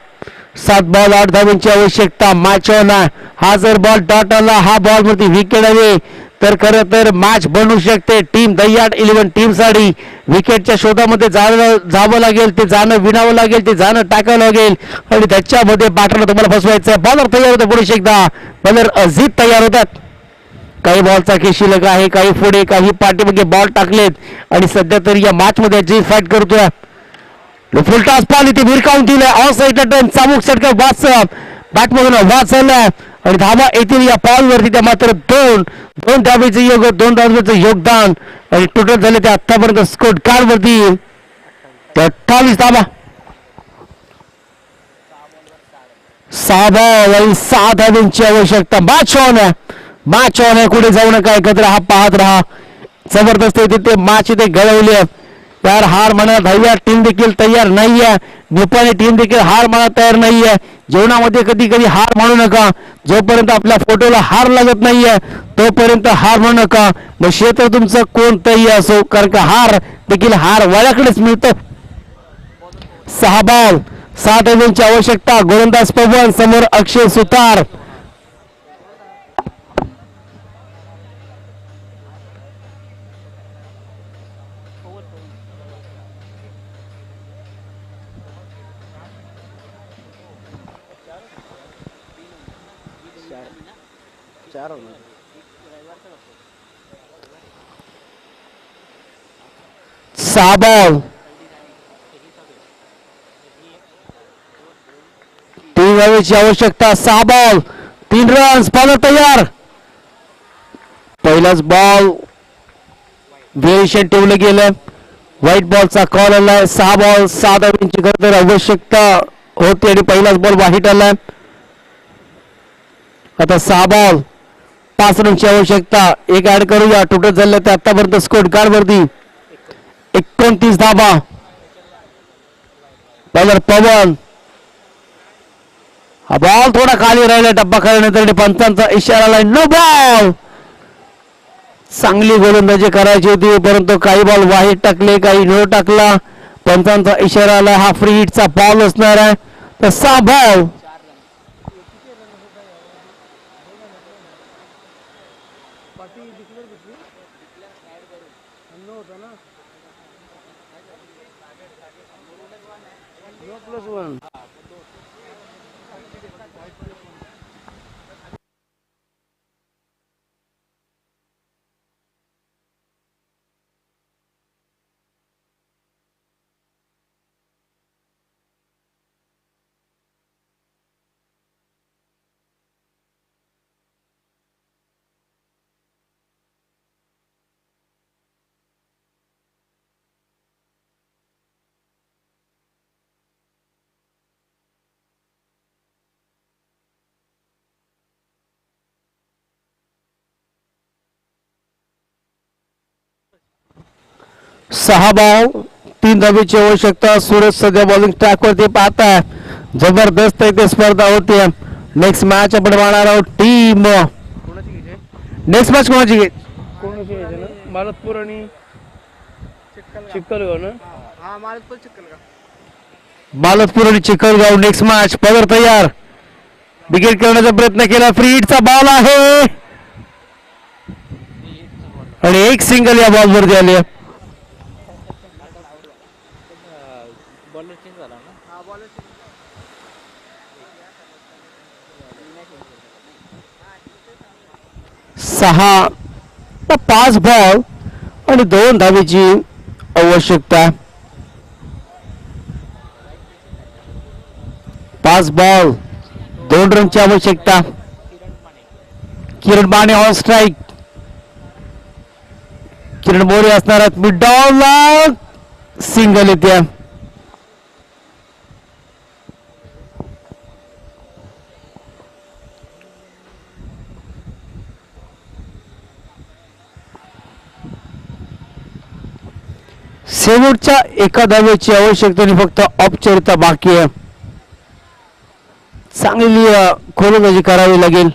7 बॉल 8 धावांची आवश्यकता. मॅच ऑन आहे. हा जर बॉल डॉट आला हा बॉल मध्ये विकेट आले तर खरं तर मॅच बनू शकते टीम दह्याट 11 टीम साठी विकेटच्या शोधामध्ये जावं लागेल, ते जाणं विणावं लागेल, ते जाणं टाकावं लागेल आणि त्याच्यामध्ये बॅटरला तुम्हाला फसवायचं. बॉलर तयार होतं पुढे एकदा, बॉलर अजित तयार होतात. काही बॉलचा शिल्लक आहे, काही पुढे, काही पाठीमागे बॉल टाकलेत आणि सध्या तरी या मॅच मध्ये जी फाईट करतोय. फुल टॉस पाहिली ती भिरकावून दिलं ऑफ साईडला टर्न, चाबूक षटकार वाच बॅटमधून वाच झालाय आणि धावा येतील या बॉलवरती. त्या मात्र दोन धावेचे दोन धावेचं योगदान आणि टोटल झाले ते आतापर्यंत स्कोर कार्ड वरती 28 धावा. 6 बॉल आणि 6 धावांची आवश्यकता. मॅच ऑन आहे, कुठे जाऊ नका, एकत्र हा पाहत राहा. जबरदस्त ते मॅच इथे घडवले यार. हार मानायला दह्याट टीम देखील तयार नाहीये, निपाणी टीम देखील हार मानायला तयार नाहीये. जीवनामध्ये कधी कधी हार मानू नका, जोपर्यंत आपल्या फोटोला हार लागत नाहीये तोपर्यंत हार म्हणू नका. मग क्षेत्र तुमचं कोणतंही असो, कारण का हार देखील हार वाळ्याकडेच मिळतं. 6 बॉल 6 धावांची आवश्यकता. गोलंदाज पवन, समोर अक्षय सुतार. सहा बॉल 3 धावेची आवश्यकता. 6 बॉल 3 रन्स. बॉलर तयार. पहिलाच बॉल व्हेरिएशन ठेवलं गेलं, व्हाईट बॉलचा कॉल आलाय. 6 बॉल 6 धावांची खरं आवश्यकता होती आणि पहिलाच बॉल व्हाईट आलाय. आता 6 बॉल 5 रनची आवश्यकता. एक ऍड करूया, टोटल झालं ते आतापर्यंत स्कोर कार्ड वरती 29 धावा. बॉलर पवन, हा बॉल थोडा खाली राहिला, डब्बा खाल्यानंतर पंचांचा इशारा आलाय. No ball. चांगली गोलंदाजी करायची होती, परंतु काही बॉल वाईट टाकले, काही न टाकला. पंचांचा इशारा आला, हा फ्री हिटचा बॉल असणार आहे. तर 6 बॉल 6 बॉल 3 धावेची आवश्यकता. सूरज सध्या बॉलिंग ट्रॅक वरती पाहताय. जबरदस्त इथे स्पर्धा होते. नेक्स्ट मॅच आपण पाहणार आहोत टीम. नेक्स्ट मॅच कोणाची घे? कोणाची घ्यायची ना? मालतपूर आणि चिखलगाव ना? हा, मालतपूर चिखलगाव. मालतपूर आणि चिखलगाव नेक्स्ट मॅच. पॉवर तयार, विकेट करण्याचा प्रयत्न केला. फ्री हिटचा बॉल आहे आणि एक सिंगल या बॉल वरती आली. सहा 5 बॉल आणि 2 धावेची आवश्यकता. 5 बॉल 2 रनची आवश्यकता. किरण माने ऑन स्ट्राईक. किरण मोरे असणार आहेत मिड डाऊनला. सिंगल येते. शेवटच्या एका धावेची आवश्यकता आणि फक्त औपचारिकता बाकी आहे. चांगली गोलंदाजी करावी लागेल.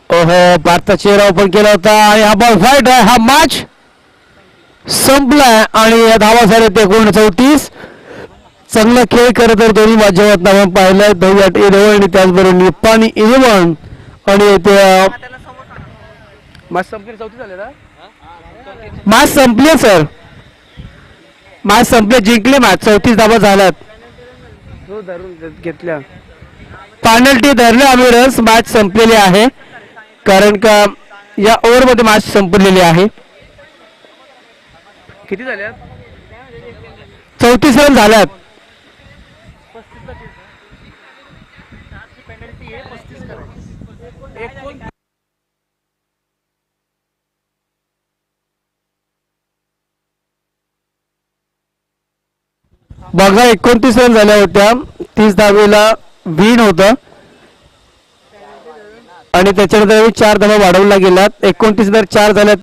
ओहो, भारताचा चेहरा ओपन केला होता आणि हा बॉल फाईट आहे. हा मॅच संपलाय आणि या धावा झाल्या ते 39. चांगला खेळ करत तर दोन्ही माध्यमात आपण पाहिलाय. दह्याट 11 आणि त्याचबरोबर निपाणी 11 आणि ते मॅच संपली 34 झाले ना. मॅच संपली सर, मॅच संपले, जिंकले मॅच, 34 धावा झाल्यात. हो धरून घेतल्या. पेनल्टी धरले आम्ही रन्स, मॅच संपलेली आहे कारण का या ओव्हरमध्ये मॅच संपलेली आहे. किती झाल्यात? 34 रन झाल्यात. बघा 29 रन झाल्या होत्या, 30 धावेला विन होतं आणि त्याच्यानंतर 4 धावा वाढवल्या गेल्यात. 29 4 झाल्यात.